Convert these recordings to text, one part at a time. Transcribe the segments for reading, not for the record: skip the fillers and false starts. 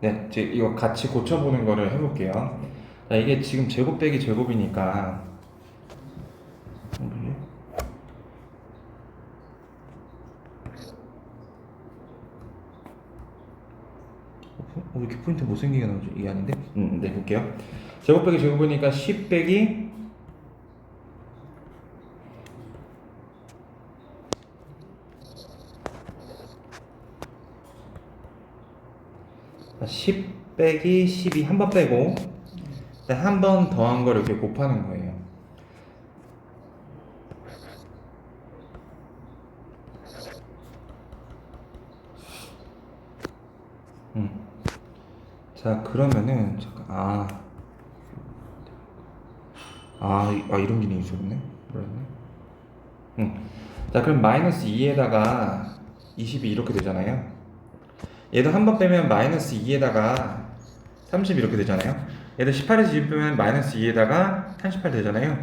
네, 이거 같이 고쳐보는 거를 해볼게요. 자, 이게 지금 제곱 빼기 제곱이니까 왜 이렇게 포인트 못생기게 나오죠? 이게 아닌데? 네, 볼게요. 제곱 빼기 제곱이니까 10 빼기 10 빼기 12 한 번 빼고 한 번 더한 걸 이렇게 곱하는 거예요. 자, 그러면은 잠깐 이런 기능이 있었네. 몰랐네. 자, 그럼 마이너스 2에다가 20이 이렇게 되잖아요. 얘도 한 번 빼면 마이너스 2에다가 30 이렇게 되잖아요. 얘도 18에서 20 빼면 마이너스 2에다가 38 되잖아요.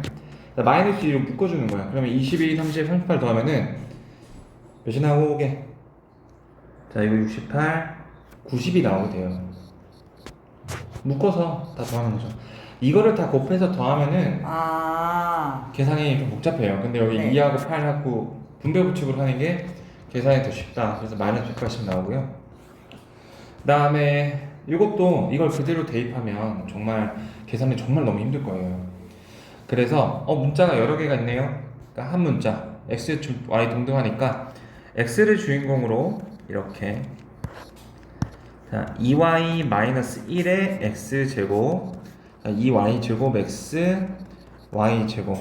자, 마이너스 2로 묶어주는 거야. 그러면 22, 30, 38 더하면은 몇이 나오게? 자, 이거 68, 90이 나오게 돼요. 묶어서 다 더하는 거죠. 이거를 다 곱해서 더하면은 계산이 좀 복잡해요. 근데 여기 네. 2하고 8하고 분배 부축을 하는 게 계산이 더 쉽다. 그래서 마이너스 180 나오고요. 그 다음에 이것도 이걸 그대로 대입하면 정말 계산이 정말 너무 힘들 거예요. 그래서 문자가 여러 개가 있네요. 그러니까 한 문자 x, y 동등하니까 x를 주인공으로 이렇게 자 2y-1의 x제곱 2y제곱 x y제곱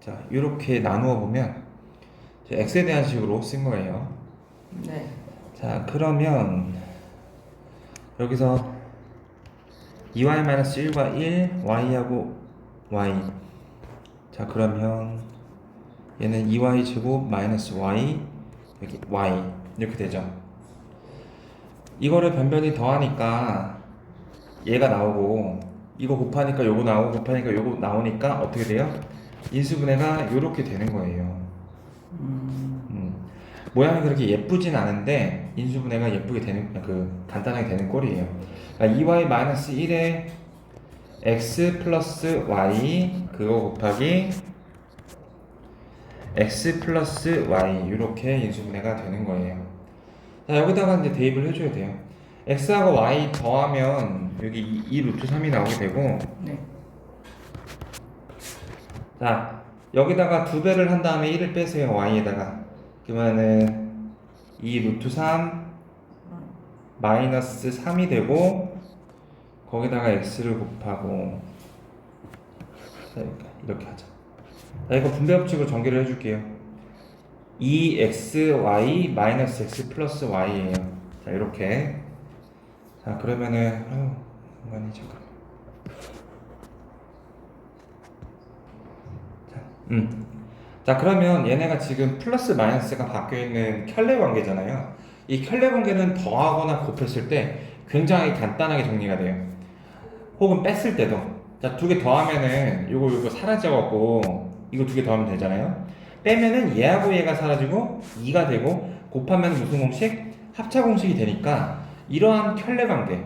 자 이렇게 나누어 보면 x에 대한 식으로 쓴 거예요. 네. 자 그러면 여기서 2y-1과 1 y하고 y 자 그러면 얘는 2y제곱 마이너스 y 여기 y 이렇게 되죠. 이거를 변변히 더하니까 얘가 나오고 이거 곱하니까 요거 나오고 곱하니까 요거 나오니까 어떻게 돼요? 인수분해가 이렇게 되는 거예요. 모양이 그렇게 예쁘진 않은데 인수분해가 예쁘게 되는 간단하게 되는 꼴이에요. 그러니까 2y-1에 x 플러스 y 그거 곱하기 x 플러스 y 이렇게 인수분해가 되는 거예요. 자 여기다가 이제 대입을 해줘야 돼요. x하고 y 더하면 여기 2 루트 3이 나오게 되고 네. 자 여기다가 2배를 한 다음에 1을 빼세요. y에다가 그러면은 2 루트 3 마이너스 3이 되고 거기다가 x를 곱하고 자 이렇게 하자. 자 이거 분배 법칙으로 전개를 해줄게요. 2xy 마이너스 x 플러스 y예요. 자 이렇게 자 그러면은 공간이 잠깐 자 그러면 얘네가 지금 플러스 마이너스가 바뀌어있는 켤레 관계잖아요. 이 켤레 관계는 더하거나 곱했을 때 굉장히 간단하게 정리가 돼요. 혹은 뺐을 때도 자 두 개 더하면은 요거 사라져갖고 이거 두 개 더하면 되잖아요. 빼면은 얘하고 얘가 사라지고 2가 되고 곱하면 무슨 공식? 합차 공식이 되니까 이러한 켤레 관계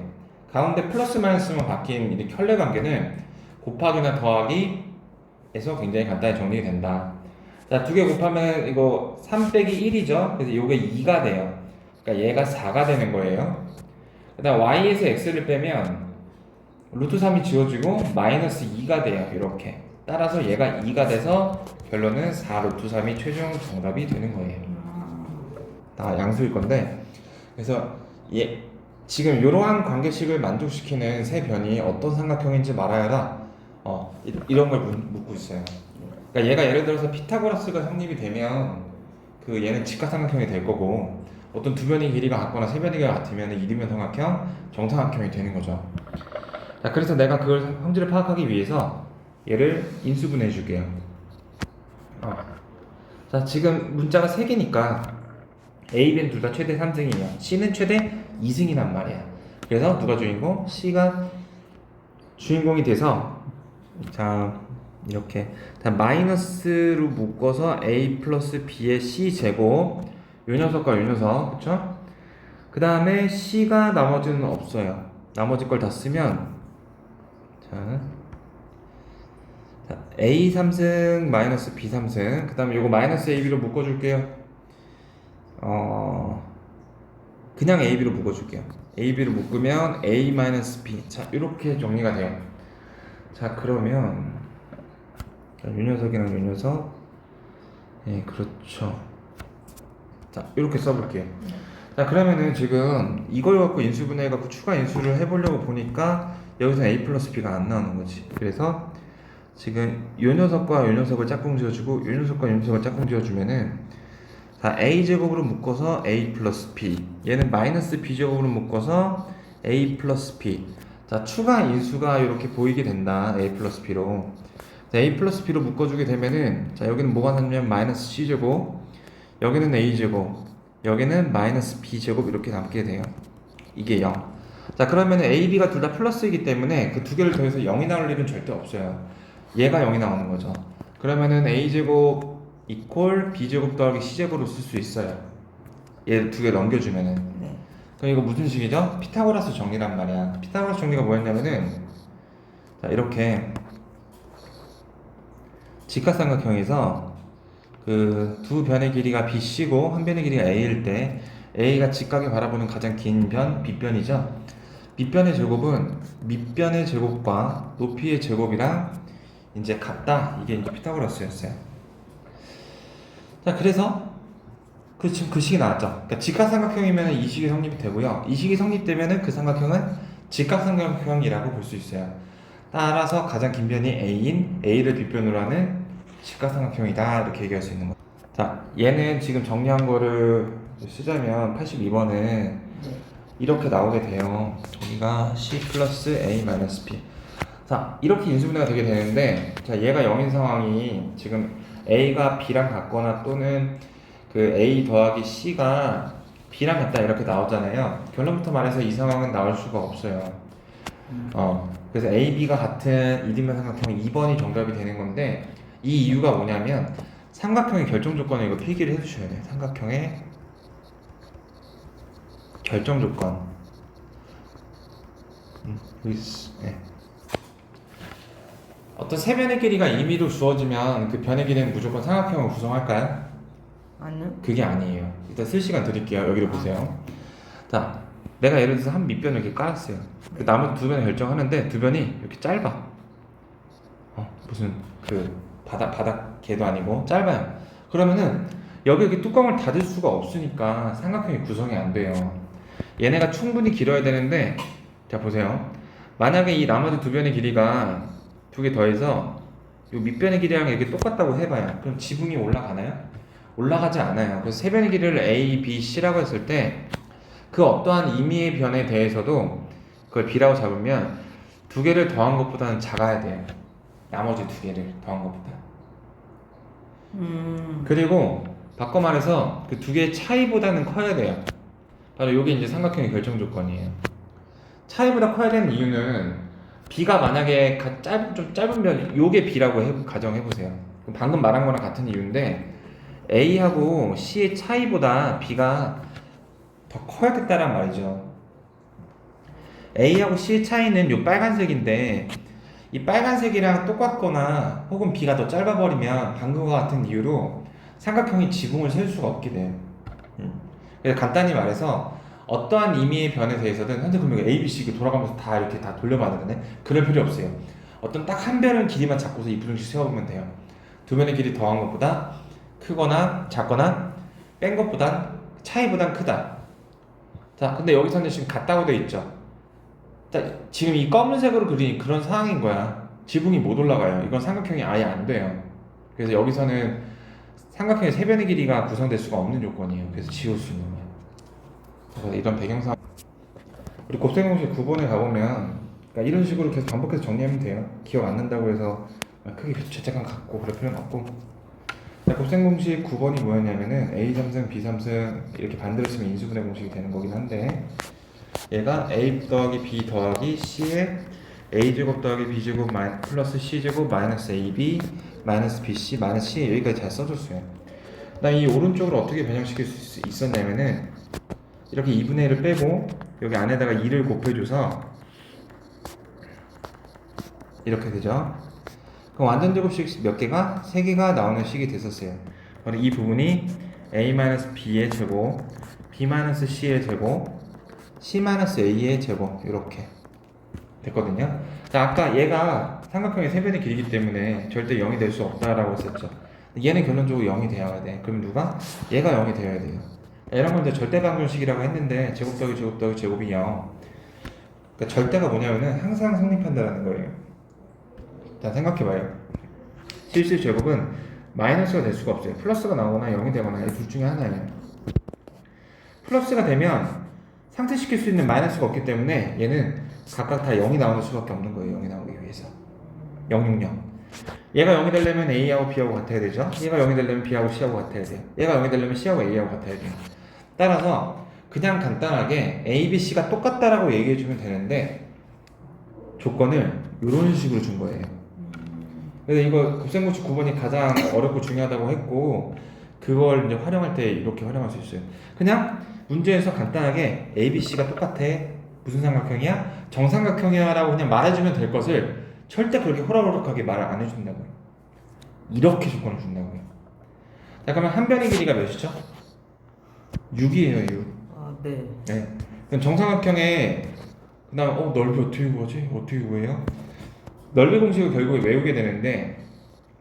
가운데 플러스 마이너스만 바뀐 이 켤레 관계는 곱하기나 더하기에서 굉장히 간단히 정리가 된다. 자, 두 개 곱하면 이거 3 빼기 1이죠. 그래서 이게 2가 돼요. 그러니까 얘가 4가 되는 거예요. 그 다음 y에서 x를 빼면 루트 3이 지워지고 마이너스 2가 돼요. 이렇게 따라서 얘가 2가 돼서 결론은 4 루트 3이 최종 정답이 되는 거예요. 다 양수일 건데 그래서 지금 이러한 관계식을 만족시키는 세 변이 어떤 삼각형인지 말하여라 이런 걸 묻고 있어요. 그러니까 얘가 예를 들어서 피타고라스가 성립이 되면 얘는 직각삼각형이 될 거고 어떤 두 변의 길이가 같거나 세 변의 길이가 같으면 이등변 삼각형, 정삼각형이 되는 거죠. 자, 그래서 내가 그걸 성질을 파악하기 위해서 얘를 인수분해 줄게요. 자, 지금 문자가 3개니까 A, B는 둘 다 최대 3승이에요. C는 최대 2승이란 말이야. 그래서 누가 주인공? C가 주인공이 돼서 자 이렇게 자, 마이너스로 묶어서 A 플러스 B의 C 제곱 요 녀석과 요 녀석 그쵸? 그 다음에 C가 나머지는 없어요. 나머지 걸 다 쓰면 자, A 3승 마이너스 B 3승 그 다음에 요거 마이너스 AB로 묶어줄게요. 그냥 AB로 묶어줄게요. AB로 묶으면 A 마이너스 B 자 이렇게 정리가 돼요. 자 그러면 요 녀석이랑 요 녀석 예 그렇죠. 자 이렇게 써볼게요. 자 그러면은 지금 이걸 갖고 인수분해 갖고 추가 인수를 해보려고 보니까 여기서 A 플러스 B가 안 나오는 거지. 그래서 지금 요 녀석과 요 녀석을 짝꿍 지어주고 요 녀석과 요 녀석을 짝꿍 지어주면은 자 A 제곱으로 묶어서 A 플러스 B 얘는 마이너스 B 제곱으로 묶어서 A 플러스 B 자 추가 인수가 이렇게 보이게 된다. A 플러스 B로 자, A 플러스 B로 묶어주게 되면은 자 여기는 뭐가 남냐면 마이너스 C 제곱 여기는 A 제곱 여기는 마이너스 B 제곱 이렇게 남게 돼요. 이게 0. 자 그러면 A, B가 둘 다 플러스이기 때문에 그 두 개를 더해서 0이 나올 일은 절대 없어요. 얘가 0이 나오는 거죠. 그러면은 A 제곱 이퀄 B 제곱 더하기 C 제곱으로 쓸 수 있어요. 얘 두 개 넘겨주면은. 네. 그럼 이거 무슨 식이죠? 피타고라스 정리란 말이야. 피타고라스 정리가 뭐였냐면은 자 이렇게 직각삼각형에서 그 두 변의 길이가 BC고 한 변의 길이가 A일 때 A가 직각에 바라보는 가장 긴 변 B변이죠. B변의 제곱은 밑변의 제곱과 높이의 제곱이랑 이제 같다. 이게 이제 피타고라스였어요. 자 그래서 지금 그 식이 나왔죠. 그러니까 직각삼각형이면 이 식이 성립이 되고요. 이 식이 성립되면은 그 삼각형은 직각삼각형이라고 볼 수 있어요. 따라서 가장 긴 변이 A인 A를 B변으로 하는 직각삼각형이다 이렇게 얘기할 수 있는 거죠. 자 얘는 지금 정리한 거를 쓰자면 82번은 네. 이렇게 나오게 돼요. 여기가 C 플러스 A 마이너스 B 자 이렇게 인수분해가 되게 되는데 자 얘가 0인 상황이 지금 A가 B랑 같거나 또는 그 A 더하기 C가 B랑 같다 이렇게 나오잖아요. 결론부터 말해서 이 상황은 나올 수가 없어요. 그래서 A, B가 같은 이등변 삼각형 2번이 정답이 되는 건데 이 이유가 뭐냐면 삼각형의 결정 조건을 이거 필기를 해주셔야 돼요. 삼각형의 결정 조건. 네. 어떤 세 변의 길이가 임의로 주어지면 그 변의 길이는 무조건 삼각형을 구성할까요? 아니요. 그게 아니에요. 일단 쓸 시간 드릴게요. 여기를 보세요. 자, 내가 예를 들어서 한 밑변을 이렇게 깔았어요. 그 나머지 두 변을 결정하는데 두 변이 이렇게 짧아. 무슨 그 바닥 개도 아니고 짧아요. 그러면은 여기 이렇게 뚜껑을 닫을 수가 없으니까 삼각형이 구성이 안 돼요. 얘네가 충분히 길어야 되는데 자 보세요. 만약에 이 나머지 두 변의 길이가 두 개 더해서 이 밑변의 길이랑 이렇게 똑같다고 해봐요. 그럼 지붕이 올라가나요? 올라가지 않아요. 그래서 세 변의 길이를 A, B, C라고 했을 때 그 어떠한 임의의 변에 대해서도 그걸 B라고 잡으면 두 개를 더한 것보다는 작아야 돼요. 나머지 두 개를 더한 것보다. 그리고 바꿔 말해서 그 두 개의 차이보다는 커야 돼요. 바로 이게 이제 삼각형의 결정 조건이에요. 차이보다 커야 되는 이유는 B가 만약에 좀 짧은 변, 요게 B라고 가정해보세요. 방금 말한 거랑 같은 이유인데 A하고 C의 차이보다 B가 더 커야겠다란 말이죠. A하고 C의 차이는 요 빨간색인데 이 빨간색이랑 똑같거나 혹은 B가 더 짧아버리면 방금과 같은 이유로 삼각형이 지붕을 세울 수가 없게 돼요. 그래서 간단히 말해서 어떠한 임의의 변에 대해서든 현재 그러면 A, B, C 돌아가면서 다 이렇게 다 돌려봐야 되네. 그럴 필요 없어요. 어떤 딱 한 변의 길이만 잡고서 이부등식 세워보면 돼요. 두 변의 길이 더한 것보다 크거나 작거나 뺀 것보다 차이보단 크다. 자, 근데 여기서는 지금 같다고 돼 있죠. 자, 지금 이 검은색으로 그린 그런 상황인 거야. 지붕이 못 올라가요. 이건 삼각형이 아예 안 돼요. 그래서 여기서는 삼각형의 세 변의 길이가 구성될 수가 없는 조건이에요. 그래서 지울 수 있는 거예요. 그래서 이런 배경상 우리 곱셈공식 9번에 가보면 그러니까 이런 식으로 계속 반복해서 정리하면 돼요. 기억 안 난다고 해서 크게 죄책감 갖고 그럴 필요는 없고. 곱셈공식 9번이 뭐였냐면은 A 3승 B 3승 이렇게 반대로 쓰면 인수분해 공식이 되는 거긴 한데 얘가 A 더하기 B 더하기 C의 A제곱 더하기 B제곱 플러스 C제곱 마이너스 AB 마이너스 BC 마이너스 C 여기까지 잘 써줬어요. 나 이 오른쪽으로 어떻게 변형시킬 수 있었냐면은 이렇게 2분의 1을 빼고 여기 안에다가 2를 곱해줘서 이렇게 되죠. 그럼 완전 제곱식 몇 개가? 3개가 나오는 식이 됐었어요. 바로 이 부분이 a-b의 제곱, b-c의 제곱, c-a의 제곱 이렇게 됐거든요. 자, 아까 얘가 삼각형의 세변의 길이기 때문에 절대 0이 될 수 없다라고 했었죠. 얘는 결론적으로 0이 되어야 돼. 그럼 누가? 얘가 0이 되어야 돼요. 이런 건 이제 절대방정식이라고 했는데 제곱 더하기 제곱 더하기 제곱이 0. 그러니까 절대가 뭐냐면은 항상 성립한다라는 거예요. 자, 생각해봐요. 실수 제곱은 마이너스가 될 수가 없어요. 플러스가 나오거나 0이 되거나 이 둘 중에 하나예요. 플러스가 되면 상쇄시킬 수 있는 마이너스가 없기 때문에 얘는 각각 다 0이 나오는 수밖에 없는 거예요. 0이 나오기 위해서. 0, 6, 0. 얘가 0이 되려면 A하고 B하고 같아야 되죠. 얘가 0이 되려면 B하고 C하고 같아야 돼요. 얘가 0이 되려면 C하고 A하고 같아야 돼요. 따라서 그냥 간단하게 A, B, C가 똑같다라고 얘기해주면 되는데 조건을 이런 식으로 준 거예요. 그래서 이거 곱셈고치 9번이 가장 어렵고 중요하다고 했고 그걸 이제 활용할 때 이렇게 활용할 수 있어요. 그냥 문제에서 간단하게 A, B, C가 똑같아. 무슨 삼각형이야? 정삼각형이야 라고 그냥 말해주면 될 것을 절대 그렇게 호락호락하게 말을 안 해준다고요. 이렇게 조건을 준다고요. 자, 그러면 한 변의 길이가 몇이죠? 6이에요, 6. 아, 네. 네. 그럼 정삼각형의 그 다음 넓이 어떻게 구하지? 어떻게 구해요? 넓이 공식을 결국에 외우게 되는데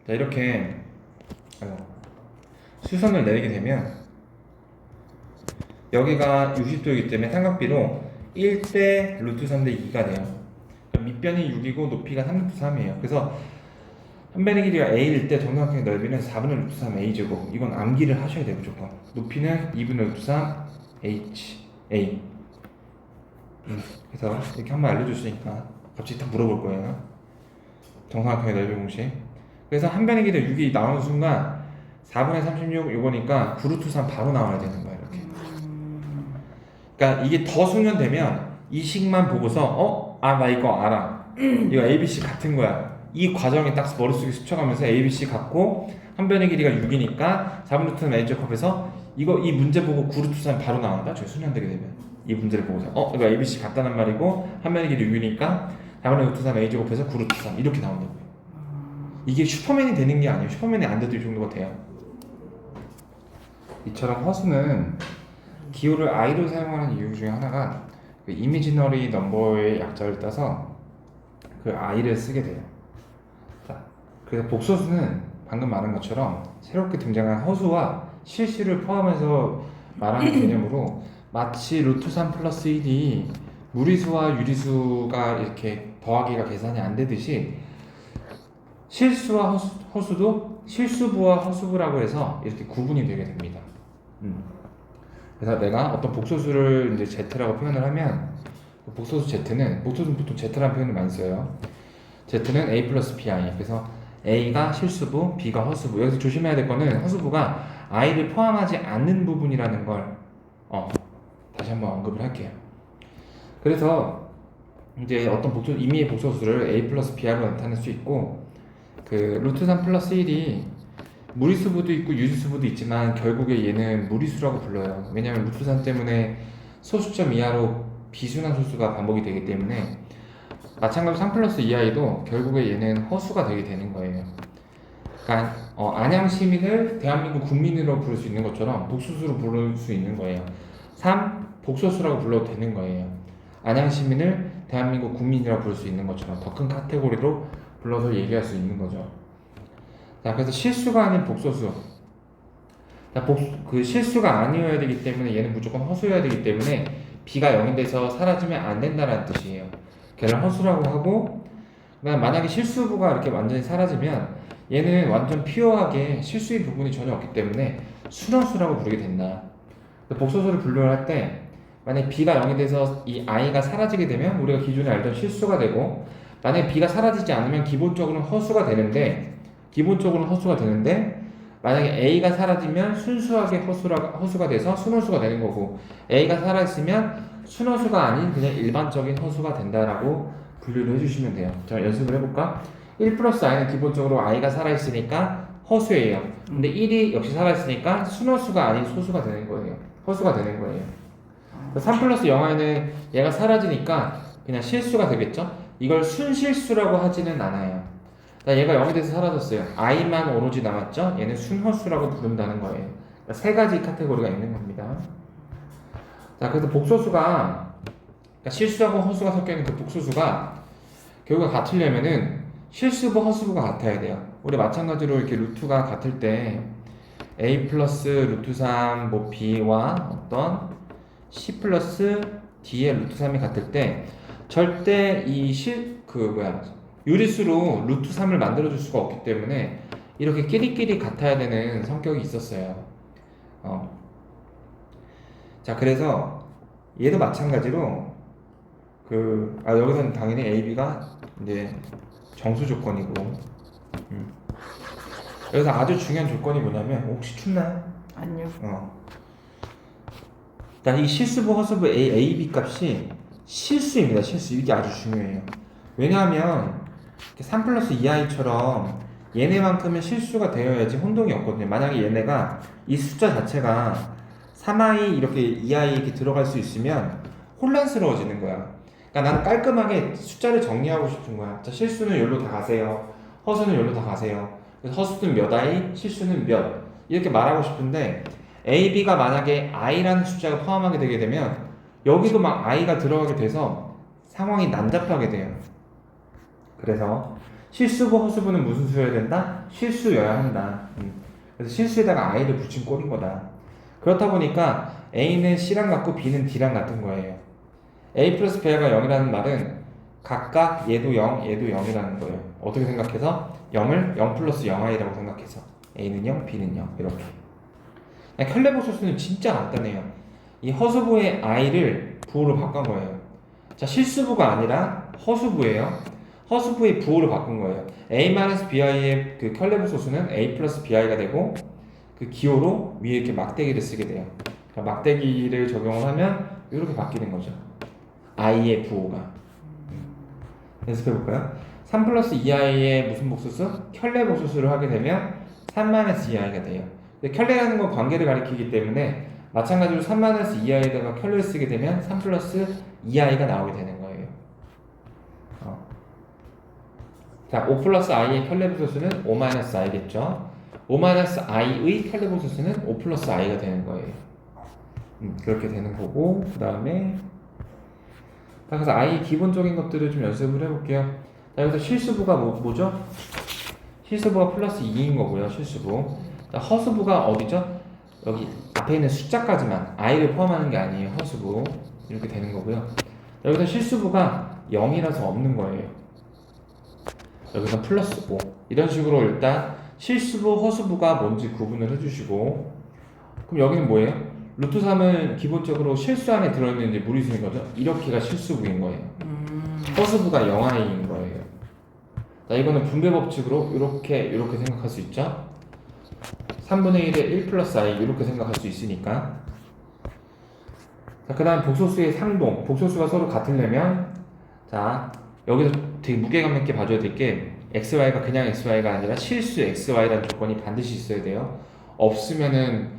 자, 이렇게 수선을 내리게 되면 여기가 60도이기 때문에 삼각비로 1대 루트 3대 2가 돼요. 밑변이 6이고 높이가 3루트 3이에요. 그래서 한 변의 길이가 a일 때 정삼각형의 넓이는 4분의 루트 3 a제곱. 이건 암기를 하셔야 돼요, 무조건. 높이는 2분의 루트 3 h a. 그래서 이렇게 한번 알려줬으니까 갑자기 딱 물어볼 거예요. 정삼각형의 넓이 공식. 그래서 한 변의 길이 6이 나오는 순간 4분의 36 요거니까 9루트 3 바로 나와야 되는 거예요, 이렇게. 그러니까 이게 더 숙련되면 이 식만 보고서 나 이거 알아. 이거 ABC 같은 거야. 이 과정이 딱 머릿속에 스쳐가면서 ABC 같고 한 변의 길이가 6이니까 4분의 루트 A제곱해서 이 문제 보고 9루트 3 바로 나온다. 저희 숙련되게 되면 이 문제를 보고서 이거 ABC 같다는 말이고 한 변의 길이 6이니까 4분의 루트 3 A제곱해서 9루트 3 이렇게 나온다고요. 이게 슈퍼맨이 되는 게 아니에요. 슈퍼맨이 안 돼도 이 정도가 돼요. 이처럼 허수는 기호를 I로 사용하는 이유 중에 하나가 그 이미지너리 넘버의 약자를 따서 그 I를 쓰게 돼요. 자, 그래서 복소수는 방금 말한 것처럼 새롭게 등장한 허수와 실수를 포함해서 말하는 개념으로 마치 루트 3 플러스 1이 무리수와 유리수가 이렇게 더하기가 계산이 안 되듯이 실수와 허수도 실수부와 허수부라고 해서 이렇게 구분이 되게 됩니다. 그래서 내가 어떤 복소수를 이제 Z라고 표현을 하면 복소수 Z는 보통 Z라는 표현을 많이 써요. Z는 A 플러스 BI. 그래서 A가 실수부, B가 허수부. 여기서 조심해야 될 거는 허수부가 I를 포함하지 않는 부분이라는 걸 다시 한번 언급을 할게요. 그래서 이제 어떤 임의의 복소수를 A 플러스 BI로 나타낼 수 있고 그 루트 3 플러스 1이 무리수부도 있고 유리수부도 있지만 결국에 얘는 무리수라고 불러요. 왜냐하면 루트 3 때문에 소수점 이하로 비순환 소수가 반복이 되기 때문에 마찬가지로 3 플러스 2i도 결국에 얘는 허수가 되게 되는 거예요. 그러니까 안양 시민을 대한민국 국민으로 부를 수 있는 것처럼 복소수로 부를 수 있는 거예요. 3 복소수라고 불러도 되는 거예요. 안양 시민을 대한민국 국민이라고 부를 수 있는 것처럼 더 큰 카테고리로 불러서 얘기할 수 있는 거죠. 자, 그래서 실수가 아닌 복소수. 자, 그 실수가 아니어야 되기 때문에 얘는 무조건 허수여야 되기 때문에 B가 0이 돼서 사라지면 안 된다는 뜻이에요. 걔를 허수라고 하고, 그다음 만약에 실수부가 이렇게 완전히 사라지면 얘는 완전 피어하게 실수인 부분이 전혀 없기 때문에 순허수라고 부르게 된다. 복소수를 분류를 할 때 만약에 B가 0이 돼서 이 I가 사라지게 되면 우리가 기존에 알던 실수가 되고, 만약에 B가 사라지지 않으면 기본적으로는 허수가 되는데 만약에 A가 사라지면 순수하게 허수가 돼서 순허수가 되는 거고, A가 사라졌으면 순허수가 아닌 그냥 일반적인 허수가 된다라고 분류를 해주시면 돼요. 자, 연습을 해볼까? 1 플러스 i는 기본적으로 i가 살아있으니까 허수예요. 근데 1이 역시 살아있으니까 순허수가 아닌 소수가 되는 거예요. 허수가 되는 거예요. 3 플러스 0i는 얘가 사라지니까 그냥 실수가 되겠죠? 이걸 순실수라고 하지는 않아요. 자, 얘가 0이 돼서 사라졌어요. i만 오로지 남았죠? 얘는 순허수라고 부른다는 거예요. 그러니까 세 가지 카테고리가 있는 겁니다. 자, 그래서 복소수가 그러니까 실수하고 허수가 섞여 있는 그 복소수가 결과가 같으려면은 실수부 허수부가 같아야 돼요. 우리 마찬가지로 이렇게 루트가 같을 때 a 플러스 루트 3 뭐 b와 어떤 c 플러스 d의 루트 3이 같을 때 절대 유리수로 루트 3을 만들어줄 수가 없기 때문에 이렇게 끼리끼리 같아야 되는 성격이 있었어요. 자, 그래서 얘도 마찬가지로 여기서는 당연히 a, b가 이제 정수 조건이고, 여기서 아주 중요한 조건이 뭐냐면, 혹시 춥나요? 아니요. 일단 이 실수부 허수부 a, b 값이 실수입니다. 실수. 이게 아주 중요해요. 왜냐하면 3 플러스 2i처럼 얘네만큼은 실수가 되어야지 혼동이 없거든요. 만약에 얘네가 이 숫자 자체가 3i 이렇게 2i 이렇게 들어갈 수 있으면 혼란스러워지는 거야. 그러니까 나는 깔끔하게 숫자를 정리하고 싶은 거야. 자, 실수는 여기로 다 가세요. 허수는 여기로 다 가세요. 그래서 허수는 몇 i, 실수는 몇 이렇게 말하고 싶은데 a, b가 만약에 i라는 숫자가 포함하게 되게 되면 여기도 막 i가 들어가게 돼서 상황이 난잡하게 돼요. 그래서 실수부, 허수부는 무슨 수여야 된다? 실수여야 한다. 그래서 실수에다가 i를 붙인 꼴인 거다. 그렇다 보니까 a는 c랑 같고 b는 d랑 같은 거예요. a 플러스 b가 0이라는 말은 각각 얘도 0, 얘도 0이라는 거예요. 어떻게 생각해서? 0을 0 플러스 0i라고 생각해서 a는 0, b는 0 이렇게. 켤레복소수는 진짜 간단해요. 이 허수부의 i를 부호로 바꾼 거예요. 자, 실수부가 아니라 허수부예요. 허수부의 부호를 바꾼 거예요. a-bi의 그 켤레복소수는 a 플러스 bi가 되고 그 기호로 위에 이렇게 막대기를 쓰게 돼요. 그러니까 막대기를 적용을 하면 이렇게 바뀌는 거죠. i의 부호가. 연습해 볼까요? 3 플러스 2i의 무슨 복소수? 켤레 복소수를 하게 되면 3-2i가 돼요. 근데 켤레라는 건 관계를 가리키기 때문에 마찬가지로 3-2i에다가 켤레를 쓰게 되면 3 플러스 2i가 나오게 되는 거예요. 자, 5 플러스 i의 켤레 복소수는 5-i겠죠. 5-i의 켤레 복소수는 5 플러스 i가 되는 거예요. 그렇게 되는 거고, 그 다음에 그래서 i의 기본적인 것들을 좀 연습을 해볼게요. 자, 여기서 실수부가 뭐죠? 실수부가 플러스 2인 거고요. 실수부. 자, 허수부가 어디죠? 여기 앞에 있는 숫자까지만 i를 포함하는 게 아니에요. 허수부. 이렇게 되는 거고요. 여기서 실수부가 0이라서 없는 거예요. 여기서 플러스 5. 이런 식으로 일단 실수부, 허수부가 뭔지 구분을 해주시고, 그럼 여기는 뭐예요? 루트 3은 기본적으로 실수 안에 들어있는 이제 무리수인 거죠. 이렇게가 실수부인 거예요. 허수부가 0i인 거예요. 자, 이거는 분배 법칙으로 이렇게 생각할 수 있죠. 3분의 1에 1 플러스 i 이렇게 생각할 수 있으니까. 자, 그 다음 복소수의 상동. 복소수가 서로 같으려면, 자, 여기서 되게 무게감 있게 봐줘야 될 게 xy가 그냥 xy가 아니라 실수 xy라는 조건이 반드시 있어야 돼요. 없으면은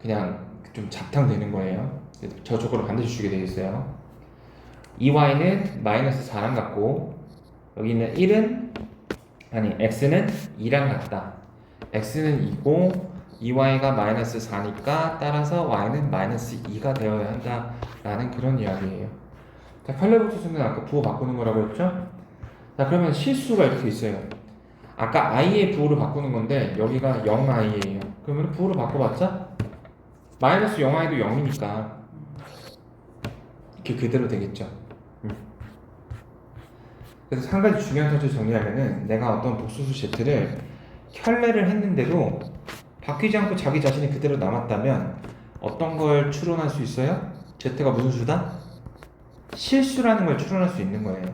그냥 좀 잡탕되는 거예요. 저 조건을 반드시 주게 되어 있어요. 2y는 마이너스 4랑 같고 여기 있는 1은 x는 2랑 같다. x는 2고 2y가 마이너스 4니까 따라서 y는 마이너스 2가 되어야 한다라는 그런 이야기예요. 자, 켤레복소수는 아까 부호 바꾸는 거라고 했죠? 자, 그러면 실수가 이렇게 있어요. 아까 i의 부호를 바꾸는 건데 여기가 0i예요. 그러면 부호를 바꿔봤자 마이너스 0i도 0이니까 이렇게 그대로 되겠죠. 그래서 한 가지 중요한 사실 정리하면은 내가 어떤 복소수 z를 켤레를 했는데도 바뀌지 않고 자기 자신이 그대로 남았다면 어떤 걸 추론할 수 있어요? z가 무슨 수다? 실수라는 걸 추론할 수 있는 거예요.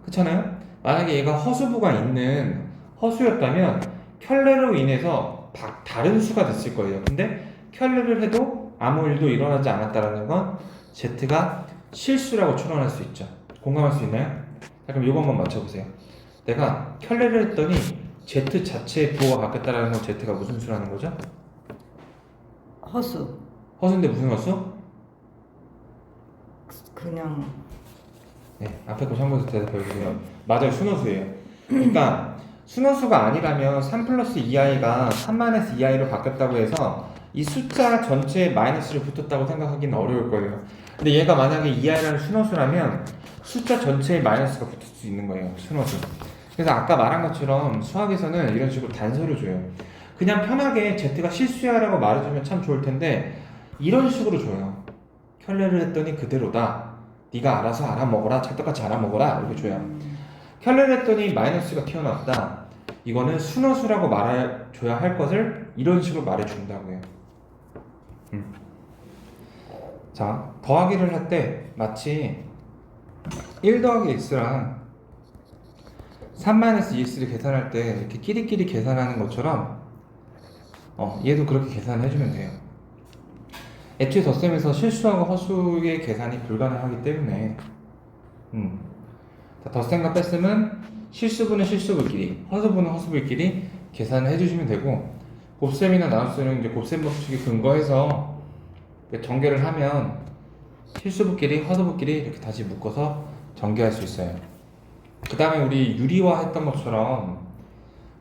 그렇잖아요? 만약에 얘가 허수부가 있는 허수였다면 켤레로 인해서 다른 수가 됐을 거예요. 근데 켤레를 해도 아무 일도 일어나지 않았다는 건 z가 실수라고 추론할 수 있죠. 공감할 수 있나요? 자, 그럼 이거 한번 맞춰보세요. 내가 켤레를 했더니 z 자체의 부호가 바뀌었다는 건 z가 무슨 수라는 거죠? 허수. 허수인데 무슨 허수? 그냥 네, 앞에 거 참고해서 대답해보세요. 맞아요, 순호수예요. 그러니까 순호수가 아니라면 3 플러스 2i가 3 마이너스 2i로 바뀌었다고 해서 이 숫자 전체에 마이너스를 붙었다고 생각하기는 어려울 거예요. 근데 얘가 만약에 2i라는 순호수라면 숫자 전체에 마이너스가 붙을 수 있는 거예요, 순호수. 그래서 아까 말한 것처럼 수학에서는 이런 식으로 단서를 줘요. 그냥 편하게 z가 실수야라고 말해주면 참 좋을 텐데 이런 식으로 줘요. 켤레를 했더니 그대로다. 네가 알아서 알아먹어라. 찰떡같이 알아먹어라. 이렇게 줘요. 켤레를 했더니 마이너스가 튀어나왔다. 이거는 순호수라고 말해줘야 할 것을 이런 식으로 말해준다고요. 자, 더하기를 할 때 마치 1 더하기 x랑 3 마이너스 2x를 계산할 때 이렇게 끼리끼리 계산하는 것처럼 얘도 그렇게 계산해주면 돼요. 애초에 덧셈에서 실수하고 허수의 계산이 불가능하기 때문에 자, 덧셈과 뺄셈은 실수분은 실수분끼리, 허수분은 허수분끼리 계산을 해주시면 되고 곱셈이나 나눗셈은 이제 곱셈 법칙에 근거해서 전개를 하면 실수분끼리, 허수분끼리 이렇게 다시 묶어서 전개할 수 있어요. 그 다음에 우리 유리화 했던 것처럼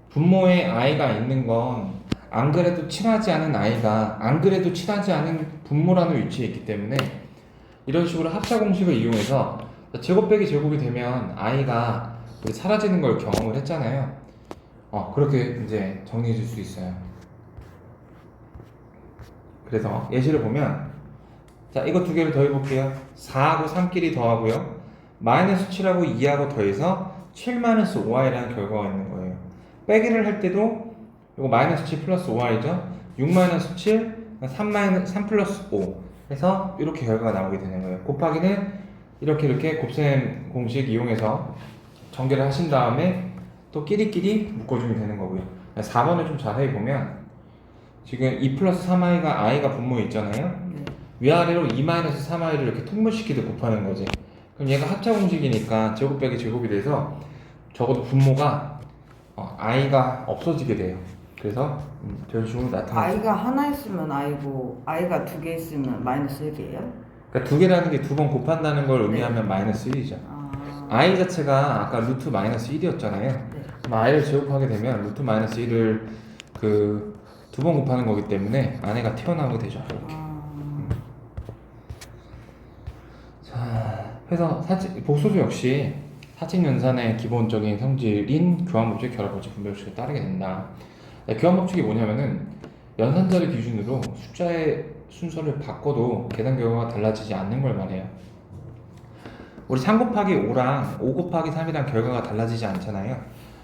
분모에 i가 있는 건 안 그래도 친하지 않은 i가 안 그래도 친하지 않은 분모라는 위치에 있기 때문에 이런 식으로 합차 공식을 이용해서 제곱 빼기 제곱이 되면 i가 사라지는 걸 경험을 했잖아요. 그렇게 이제 정리해 줄 수 있어요. 그래서 예시를 보면 자, 이거 두 개를 더해 볼게요. 4하고 3끼리 더하고요. 마이너스 7하고 2하고 더해서 7 마이너스 5i라는 결과가 있는 거예요. 빼기를 할 때도 이거 마이너스 7 플러스 5i죠. 6 마이너스 7, 3 플러스 5 해서 이렇게 결과가 나오게 되는 거예요. 곱하기는 이렇게 곱셈 공식 이용해서 전개를 하신 다음에 또 끼리끼리 묶어주면 되는 거고요. 4번을 좀 자세히 보면 지금 2 플러스 3i가 i가 분모에 있잖아요. 위아래로 2 마이너스 3i를 이렇게 통분시키듯 곱하는 거지. 그럼 얘가 합차 공식이니까 제곱 빼기 제곱이 돼서 적어도 분모가 i가 없어지게 돼요. 그래서 저런 식으로 나타나요. i가 하나 있으면 i고 i가 두 개 있으면 마이너스 1이에요? 그러니까 두 개라는 게 두 번 곱한다는 걸 의미하면 마이너스 1이죠. i 자체가 아까 루트 마이너스 1이었잖아요. 그럼 i를 제곱하게 되면 루트 마이너스 1을 두 번 곱하는 거기 때문에 안에가 튀어나오게 되죠. 이렇게. 자, 그래서 복소수 역시 사칙연산의 기본적인 성질인 교환법칙, 결합법칙, 분배법칙을 따르게 된다. 교환법칙이 뭐냐면은 연산자를 기준으로 숫자의 순서를 바꿔도 계산 결과가 달라지지 않는 걸 말해요. 우리 3 곱하기 5랑 5 곱하기 3이랑 결과가 달라지지 않잖아요.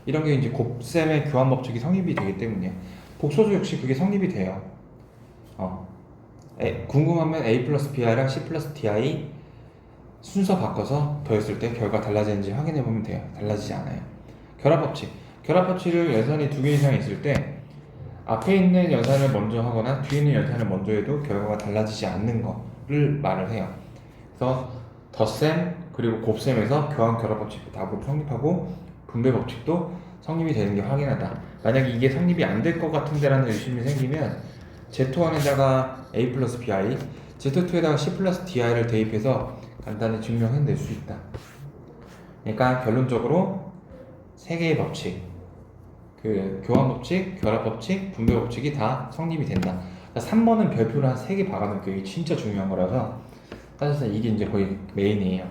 이런 게 이제 곱셈의 교환법칙이 성립이 되기 때문이에요. 복소수 역시 그게 성립이 돼요. 궁금하면 a 플러스 bi랑 c 플러스 di 순서 바꿔서 더했을 때 결과 달라지는지 확인해 보면 돼요. 달라지지 않아요. 결합법칙. 결합법칙을 연산이 두 개 이상 있을 때 앞에 있는 연산을 먼저 하거나 뒤에 있는 연산을 먼저 해도 결과가 달라지지 않는 거를 말을 해요. 그래서 덧셈 그리고 곱셈에서 교환 결합법칙도 다 성립하고 분배법칙도 성립이 되는 게 확인하다. 만약에 이게 성립이 안 될 것 같은데라는 의심이 생기면 Z1에다가 a 플러스 bi, Z2에다가 c 플러스 di를 대입해서 간단히 증명해낼 수 있다. 그러니까 결론적으로 세 개의 법칙, 교환법칙, 결합법칙, 분배법칙이 다 성립이 된다. 그러니까 3번은 별표를 한 3개 박아놓을게요. 이게 진짜 중요한 거라서 사실상 이게 이제 거의 메인이에요.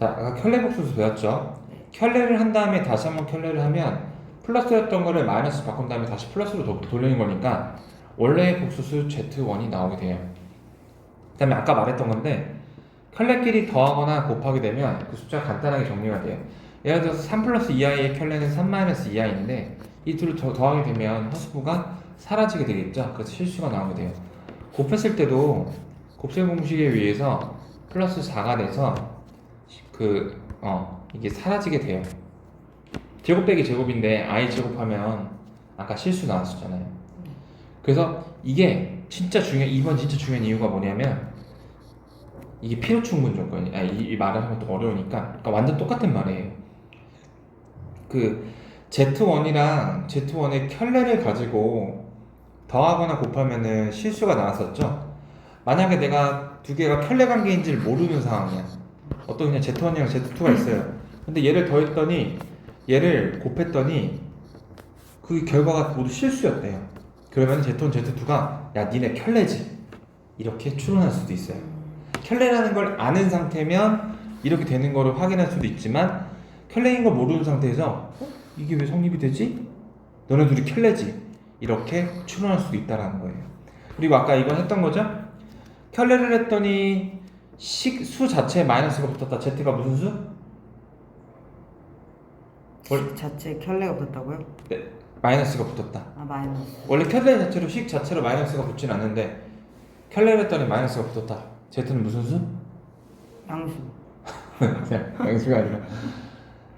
자, 아까 켤레 복수수 배웠죠? 켤레를 한 다음에 다시 한번 켤레를 하면 플러스였던 거를 마이너스 바꾼 다음에 다시 플러스로 돌리는 거니까 원래의 복수수 Z1이 나오게 돼요. 그 다음에 아까 말했던 건데 켤레끼리 더하거나 곱하게 되면 그 숫자가 간단하게 정리가 돼요. 예를 들어서 3 플러스 2i의 켤레는 3 마이너스 2i인데 이 둘을 더하게 되면 허수부가 사라지게 되겠죠. 그래서 실수가 나오게 돼요. 곱했을 때도 곱셈 공식에 의해서 플러스 4가 돼서 이게 사라지게 돼요. 제곱 빼기 제곱인데 i 제곱하면 아까 실수 나왔었잖아요. 그래서 이게 이번 진짜 중요한 이유가 뭐냐면 이게 필요충분 조건이 이 말을 하면 또 어려우니까 그러니까 완전 똑같은 말이에요. Z1이랑 Z1의 켤레를 가지고 더하거나 곱하면은 실수가 나왔었죠. 만약에 내가 두 개가 켤레 관계인지를 모르는 상황이야. 어떤 그냥 Z1이랑 Z2가 있어요. 근데 얘를 더했더니 얘를 곱했더니 그 결과가 모두 실수였대요. 그러면 Z1, Z2가 야 니네 켤레지 이렇게 추론할 수도 있어요. 켤레라는 걸 아는 상태면 이렇게 되는 거를 확인할 수도 있지만 켤레인 걸 모르는 상태에서 이게 왜 성립이 되지? 너네 둘이 켤레지 이렇게 추론할 수도 있다라는 거예요. 그리고 아까 이번 했던 거죠? 켤레를 했더니 수 자체에 마이너스가 붙었다. Z가 무슨 수? 식 자체에 켤레가 붙었다고요? 네, 마이너스가 붙었다. 아 마이너스. 원래 켤레 자체로 식 자체로 마이너스가 붙진 않는데 켤레를 했더니 마이너스가 붙었다. Z는 무슨 수? 양수. 그냥 양수가 아니라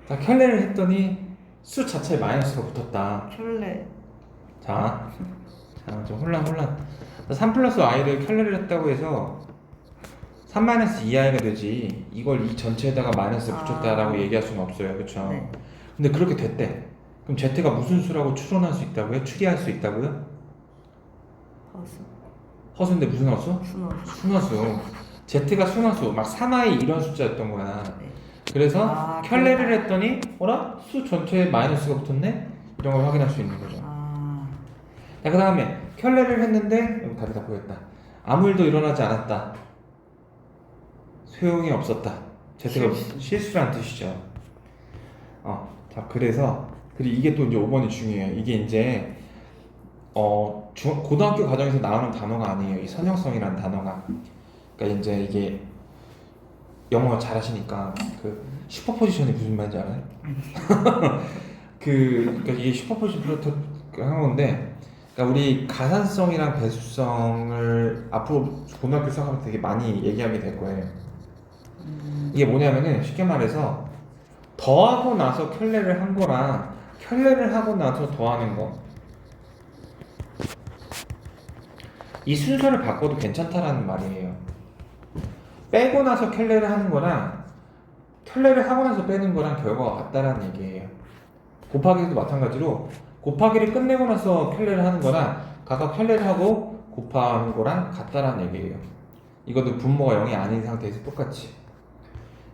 자, 켤레를 했더니 수 자체에 마이너스가 붙었다. 켤레. 자, 좀 혼란. 3 플러스 i를 켤레를 했다고 해서 3 마이너스 2i가 되지 이걸 이 전체에다가 마이너스 붙였다라고 얘기할 수는 없어요. 그쵸? 네. 근데 그렇게 됐대. 그럼 z가 무슨 수라고 추론할 수 있다고요? 추리할 수 있다고요? 허수. 허수인데 무슨 허수? 순허수. 순허수. z가 순허수 막 3i 이런 숫자였던 거야. 네. 그래서 켤레를 했더니 어라? 수 전체에 마이너스가 붙었네? 이런 걸 확인할 수 있는 거죠. 자, 그 다음에 켤레를 했는데 여기 답이 다 보였다. 아무 일도 일어나지 않았다. 소용이 없었다. z가 실수란 뜻이죠. 자, 그래서 이게 또 이제 5번이 중요해요. 이게 이제 고등학교 과정에서 나오는 단어가 아니에요. 이 선형성이라는 단어가. 그러니까 이제 이게 영어 잘하시니까 그 슈퍼포지션이 무슨 말인지 알아요? 그러니까 이게 슈퍼포지션 프로토 한 건데, 그러니까 우리 가산성이랑 배수성을 앞으로 고등학교 수학하면 되게 많이 얘기하게 될 거예요. 이게 뭐냐면은 쉽게 말해서 더하고 나서 켤레를 한 거랑 켤레를 하고 나서 더하는 거, 이 순서를 바꿔도 괜찮다라는 말이에요. 빼고 나서 켤레를 하는 거랑 켤레를 하고 나서 빼는 거랑 결과가 같다라는 얘기예요. 곱하기도 마찬가지로 곱하기를 끝내고 나서 켤레를 하는 거랑 각각 켤레를 하고 곱하는 거랑 같다라는 얘기예요. 이것도 분모가 0이 아닌 상태에서 똑같이.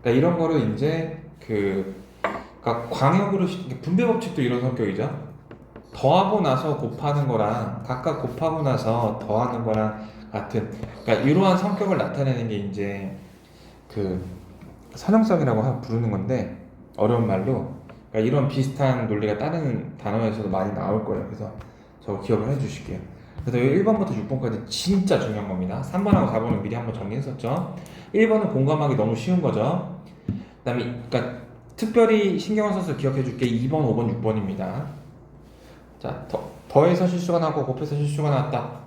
그러니까 이런 거를 이제 그러니까 광역으로 분배 법칙도 이런 성격이죠. 더하고 나서 곱하는 거랑 각각 곱하고 나서 더하는 거랑 같은, 그러니까 이러한 성격을 나타내는 게 이제 그 선형성이라고 부르는 건데, 어려운 말로. 그러니까 이런 비슷한 논리가 다른 단어에서도 많이 나올 거예요. 그래서 저거 기억을 해주실게요. 그래서 1번부터 6번까지 진짜 중요한 겁니다. 3번하고 4번은 미리 한번 정리했었죠. 1번은 공감하기 너무 쉬운 거죠. 그 다음에 그러니까 특별히 신경을 써서 기억해 줄게. 2번, 5번, 6번입니다. 자, 더해서 실수가 나고 곱해서 실수가 나왔다.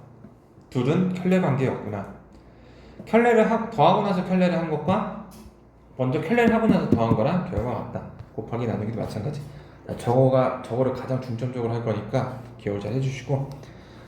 둘은 켤레 관계였구나. 더하고 나서 켤레를 한 것과 먼저 켤레를 하고 나서 더한 거랑 결과가 같다. 곱하기 나누기도 마찬가지. 자, 저거를 가장 중점적으로 할 거니까 기억을 잘 해주시고,